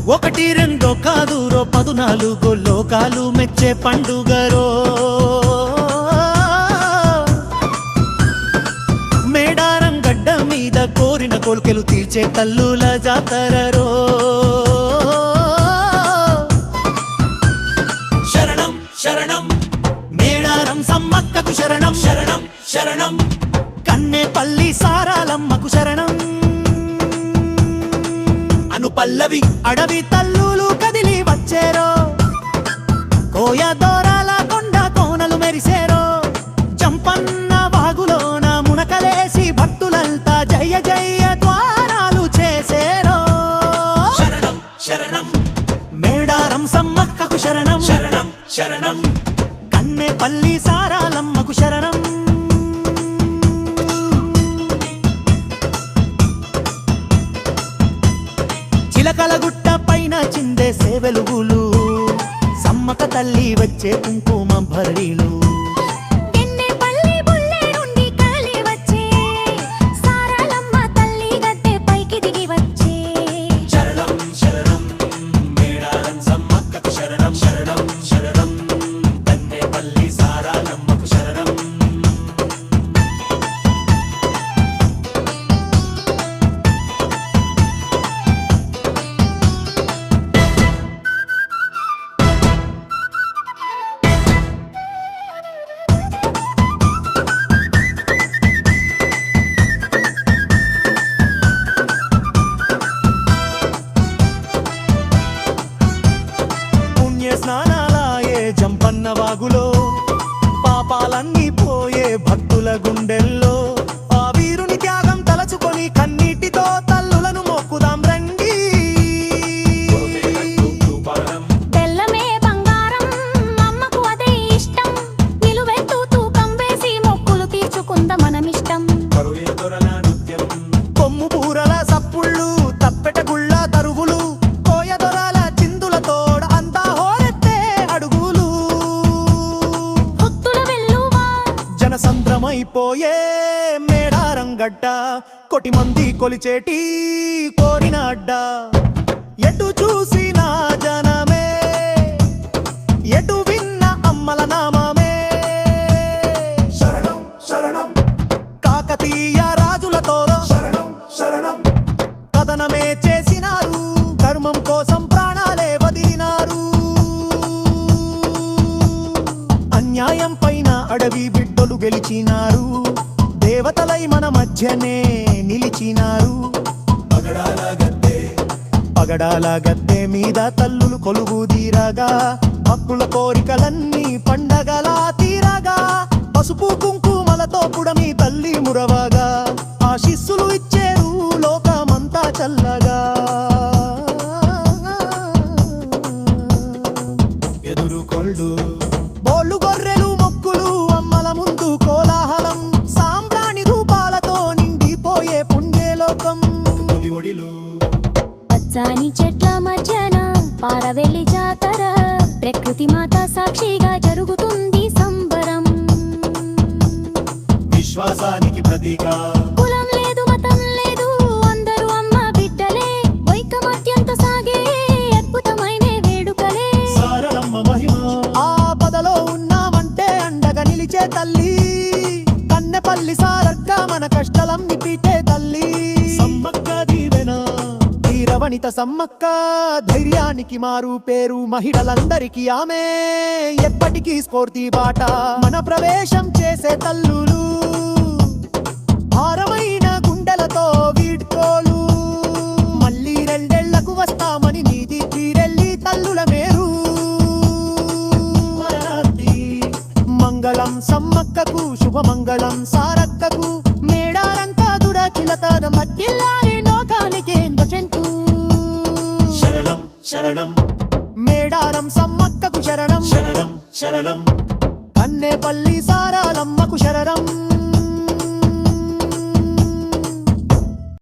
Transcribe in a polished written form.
ఒకటి రెండో కాదురో 14 లోకాలు మెచ్చే పండుగరో మేడారం గడ్డ మీద కోరిన కోల్కెలు తీర్చే తల్లుల జాతరరో శరణం శరణం మేడారం సమ్మక్కకు శరణం శరణం శరణం కన్నెపల్లి సారాలమ్మకు శరణం పల్లవి అడవి తల్లులు కదిలి వచ్చేరో కోయ దోరాల కొండ కోనలు మెరిసేరో జంపన్న వాగులోన మునకలేసి భక్తులంతా జయ జయ ద్వారాలు చేసేరో శరణం శరణం మేడారం సమ్మక్కకు శరణం శరణం శరణం కన్నెపల్లి సారాలమ్మకు శరణం చిలకలగుట్ట పైన చిందేసే వెలుగులు సమ్మక్క తల్లి వచ్చే కుంకుమ భరణీలు స్నానాలాయే జంపన్న వాగులో పాపాలన్నీ పోయే భక్తుల గుండెల్లో ఆ వీరుని త్యాగం తలచుకొని కన్నీటితో తల్లులను మొక్కుదాం రండి తెల్లమే బంగారం అమ్మకు అదే ఇష్టం నిలువెత్తు తూకం వేసి మొక్కులు తీర్చుకుందాం మనమిష్టం కొమ్ము బూరల సప్పుళ్ళు తప్పెట గుళ్ళ తరుగులు సంద్రమైపోయే మేడారం గడ్డ కోటి మంది కొలిచేటి కోరిన అడ్డ ఎటు చూసినా జనమే ఎటు విన్న అమ్మల నామమే శరణం శరణం కాకతీయ రాజులతో శరణం శరణం కథనమే చేసినారు ధర్మం కోసం ప్రాణాలే వదిలినారు అన్యాయం పైన అడవి బిడ్డలు గెలిచినారు దేవతలై మన మధ్యనే నిలిచినారు పగడాల గద్దె మీద తల్లులు కొలువు తీరగా భక్తుల కోరికలన్నీ పండగలా తీరగా పసుపు కుంకుమలతో పుడమి తల్లి మురవగా ఆశీస్సులు ఇచ్చేరు లోకమంతా చల్లగా ఎదురుకొల్డు బోళ్ళు గొర్రెలు మొక్కులు అమ్మల ముందు కోలాహలం సాంబ్రాణి రూపాలతో నిండిపోయే పుణ్యలోకం పచ్చాని చెట్ల మధ్యన పారవెల్లి జాతర ప్రకృతి మాత సాక్షిగా జరుగుతుంది సంబరం విశ్వాసానికి ప్రతీక కులం లేదు మతం లేదు అందరూ అమ్మ బిడ్డలే ఐకమత్యంత సాగే అద్భుతమైన వేడుకలే సారలమ్మ మహిమ ఆపదలో ఉన్నామంటే అండగా నిలిచే తల్లి కన్నెపల్లి సారక్క మన కష్టాలన్నీ పీటే తల్లి సమ్మక్క దీవెన వీరవనిత సమ్మక్క ధైర్యానికి మారు పేరు మహిళలందరికీ ఆమె ఎప్పటికీ స్ఫూర్తి బాట మన ప్రవేశం చేసే తల్లులు భారమైన గుండెలతో వీడ్కోలు మళ్ళీ రెండేళ్లకు వస్తామని నీది తీరెళ్ళి తల్లుల మేరు మంగళం సమ్మక్కకు శుభమంగళం సారక్కకు మేడారంతా దురకిలతన మట్టిల్లారే లోకానికి ఎందచెంటు శరణం శరణం మేడారం సమ్మక్కకు శరణం శరణం శరణం కన్నెపల్లి సారాలమ్మకు శరణం